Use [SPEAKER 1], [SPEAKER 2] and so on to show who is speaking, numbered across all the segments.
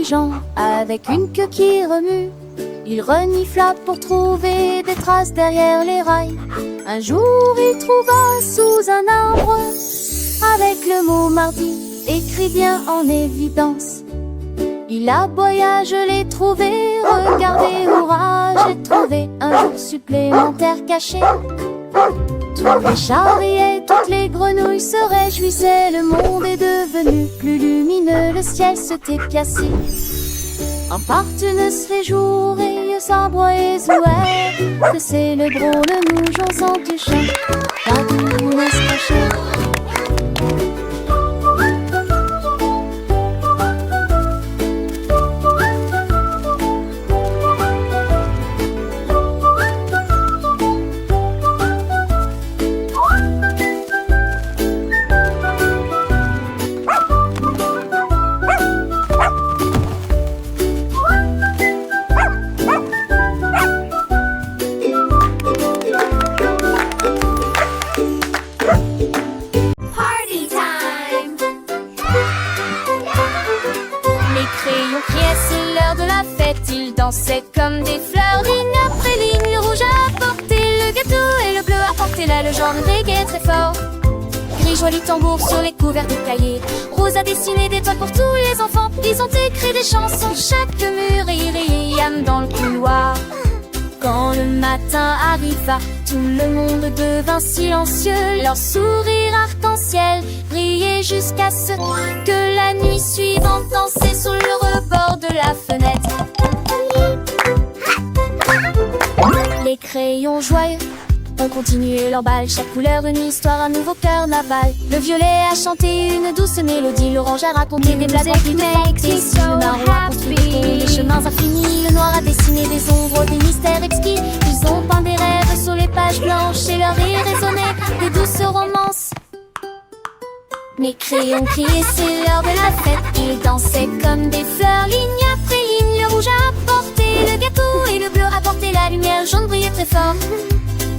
[SPEAKER 1] intelligent, avec une queue qui remue. Il renifla pour trouver des traces derrière les rails. Un jour il trouva sous un arbre, avec le mot mardi écrit bien en évidence. Il aboya, je l'ai trouvé, regardez, hurrah, j'ai trouvé un jour supplémentaire caché. Tous les chats riaient, toutes les grenouilles se réjouissaient. Le monde est devenu plus lumineux, le ciel s'était piassé. Un partenaire se réjouit, s'arbre et zouait, que c'est le gros, le moujon sans du chien. Pas d'où n'est-ce caché.
[SPEAKER 2] Dansaient comme des fleurs, ligne après ligne, le rouge a porté le gâteau et le bleu a porté là le jaune reggae très fort. Gris joli tambour sur les couverts de cahiers, rose a dessiné des toiles pour tous les enfants. Ils ont écrit des chansons, chaque mur et riam dans le couloir. Quand le matin arriva, tout le monde devint silencieux. Leur sourire arc-en-ciel brillait jusqu'à ce que la nuit suivante dansait sur le rebord de la fenêtre. Les crayons joyeux ont continué leur bal, chaque couleur une histoire, un nouveau carnaval. Le violet a chanté une douce mélodie, l'orange a raconté des blagues qui makes me so happy. Le marron a construit des chemins infinis, le noir a dessiné des ombres, des mystères exquis. Ils ont peint des rêves sur les pages blanches et leur rire résonnait des douces romances. Mes crayons criaient, c'est l'heure de la fête. Ils dansaient comme des fleurs, ligne après ligne. Le rouge a porté le gâteau et le bleu a porté la lumière. Jaune brillait très fort.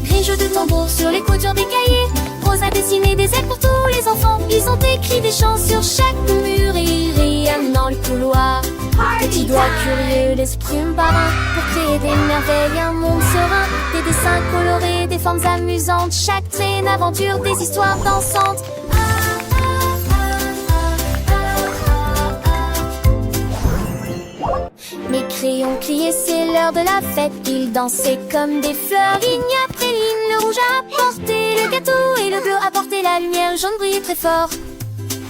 [SPEAKER 2] Gris jeu de tambour sur les coutures des cahiers. Rose a dessiné des ailes pour tous les enfants. Ils ont écrit des chants sur chaque mur et riam dans le couloir. Petits doigts curieux, l'esprit marin, pour créer des merveilles, un monde serein. Des dessins colorés, des formes amusantes. Chaque trait une aventure, des histoires dansantes. Mes crayons criaient, c'est l'heure de la fête. Ils dansaient comme des fleurs, ligne après ligne. Le rouge a porté le gâteau et le bleu a porté la lumière. Jaune brillait très fort.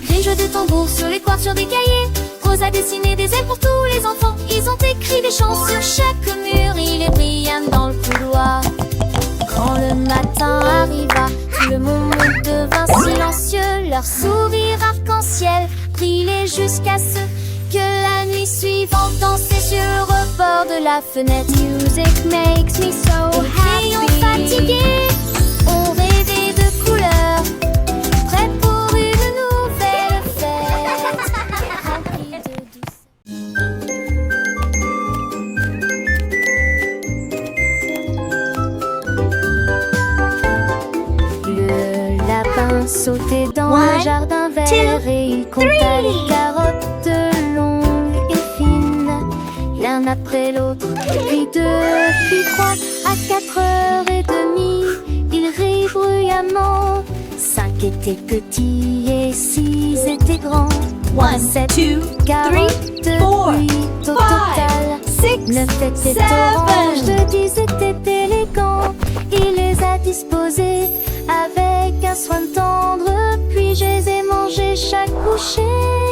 [SPEAKER 2] Gris jeu de tambour sur les coiffures des cahiers. Rose a dessiné des ailes pour tous les enfants. Ils ont écrit des chants sur chaque mur. Il est brillant dans le couloir. Quand le matin arriva, tout le monde devint silencieux. Leur sourire arc-en-ciel brillait jusqu'à ce que la nuit suivante dansait sur le rebord de la fenêtre. Music makes me so happy. Les crayons fatigués ont rêvé de couleurs, prêts pour une nouvelle fête remplie de douceur. Le lapin sautait dans le jardin vert et il compta les carottes longues et fines, l'un après l'autre, puis deux, puis trois, à 4h30, il rit bruyamment. 5 étaient petits et 6 étaient grands. 7 carottes, 8 au total, 9 étaient oranges, 10 étaient élégants. Il les a disposés avec un soin tendre, puis je les ai mangés. Chaque bouchée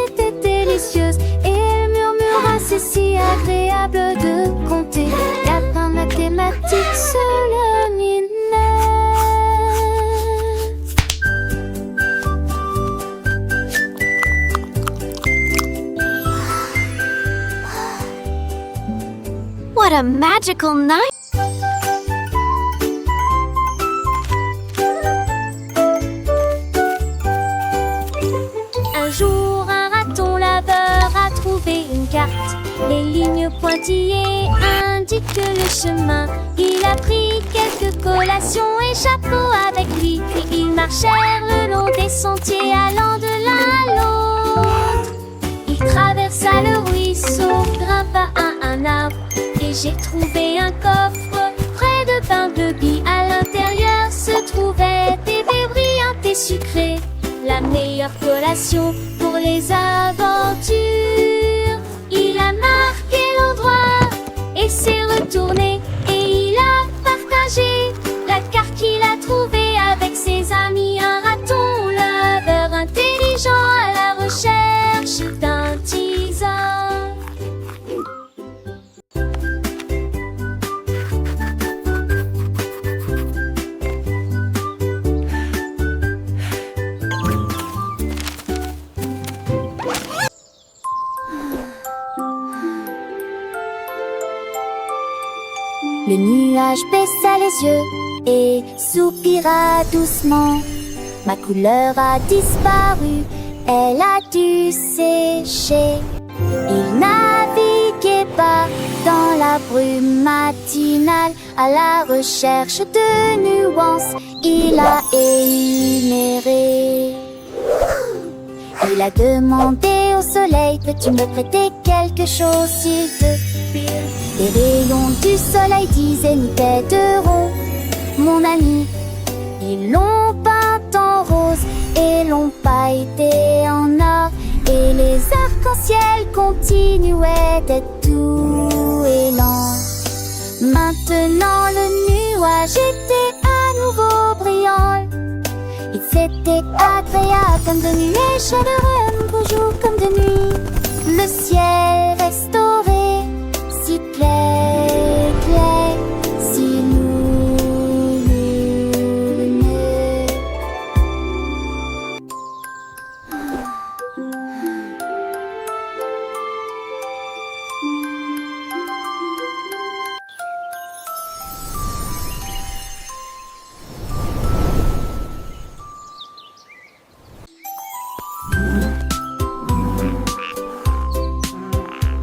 [SPEAKER 2] était délicieuse et elle murmura, c'est si agréable de compter. Lapin mathématique se luminait.
[SPEAKER 3] What a magical night!
[SPEAKER 2] Un jour, un raton laveur a trouvé une carte. Les lignes pointillées indiquent le chemin. Il a pris quelques collations et chapeaux avec lui. Puis ils marchèrent le long des sentiers allant de l'un à l'autre. Il traversa le ruisseau arbre et j'ai trouvé un coffre près de Bumblebee. À l'intérieur se trouvaient des baies brillantes et sucrées, la meilleure collation pour les aventures. Il a marqué l'endroit et s'est retourné et il a partagé la carte qu'il a trouvée avec ses amis. Un raton laveur intelligent à la recherche d'un teaser.
[SPEAKER 1] Le nuage baissa les yeux et soupira doucement. Ma couleur a disparu, elle a dû sécher. Il naviguait pas dans la brume matinale à la recherche de nuances. Il a énuméré. Il a demandé au soleil, peux-tu me prêter quelque chose s'il te plaît? Les rayons du soleil disaient nous t'aiderons, mon ami. Ils l'ont peint en rose et l'ont pailleté en or, et les arcs-en-ciel continuaient d'être doux et lents. Maintenant le nuage était à nouveau brillant. Il s'était agréable comme de nuit et chaleureux un nouveau jour comme de nuit. Le ciel restauré, si clair, clair, si lumineux.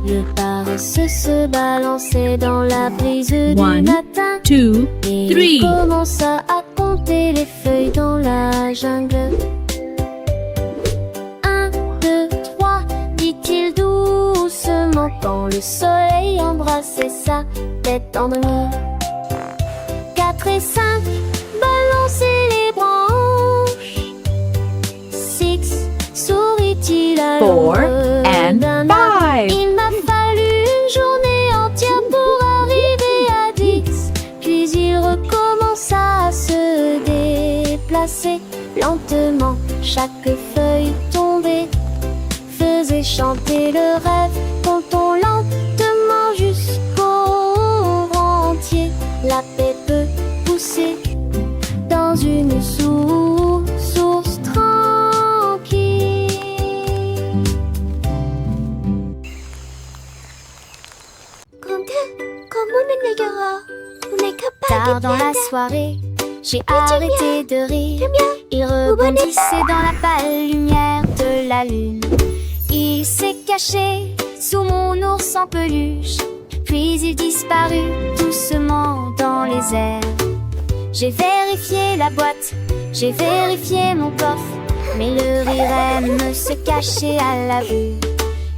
[SPEAKER 1] Le paresseux se balançait dans la brise du
[SPEAKER 4] One,
[SPEAKER 1] matin.
[SPEAKER 4] 2,
[SPEAKER 1] Et
[SPEAKER 4] 3.
[SPEAKER 1] il commença à compter les feuilles dans la jungle. 1, 2, 3, dit-il doucement quand le soleil embrassait sa tête endormie. 4 et 5, balançaient les branches. 6, sourit-il à
[SPEAKER 4] 4
[SPEAKER 1] l'ombre
[SPEAKER 4] and
[SPEAKER 1] d'un arbre.
[SPEAKER 4] 5.
[SPEAKER 1] Il m'a fallu une journée entière pour arriver à 10. Puis il recommença à se déplacer lentement. Chaque feuille tombée faisait chanter le rêve. Comptons lentement jusqu'au nombre entier. La paix peut pousser dans une source tranquille. Tard dans la soirée, j'ai arrêté de rire. Il rebondissait dans la pâle lumière de la lune. Il s'est caché sous mon ours en peluche, puis il disparut doucement dans les airs. J'ai vérifié la boîte, j'ai vérifié mon coffre, mais le rire aime se cacher à la vue.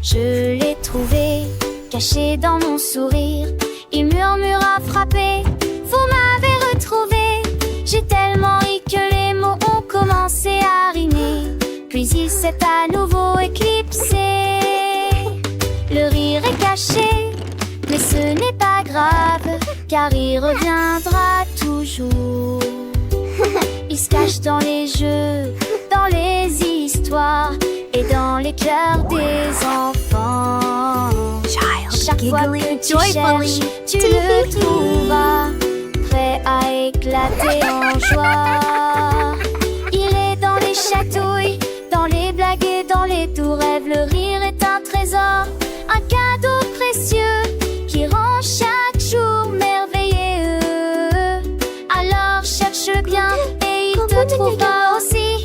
[SPEAKER 1] Je l'ai trouvé caché dans mon sourire. Il murmura frappé, vous m'avez retrouvé. J'ai tellement ri que les mots ont commencé à rimer. Puis il s'est à nouveau éclipsé. Le rire est caché, mais ce n'est pas grave, car il reviendra toujours. Il se cache dans les jeux, dans les histoires et dans les cœurs des enfants. Chaque fois que tu cherches, tu le trouveras, prêt à éclater en joie. Il est dans les chatouilles, dans les blagues et dans les doux rêves. Le rire est un trésor, un cadeau précieux qui rend chaque jour merveilleux. Alors cherche-le bien et il te trouvera aussi,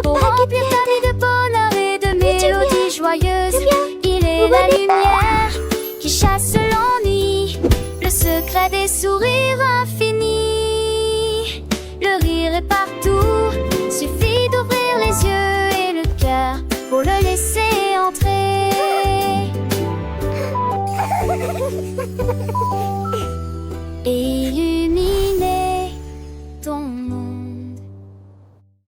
[SPEAKER 1] pour remplir ta vie de bonheur et de mélodies joyeuses. Il est la lumière qui chasse l'ennui, le secret des sourires infinis. Le rire est partout, suffit d'ouvrir les yeux et le cœur pour le laisser entrer.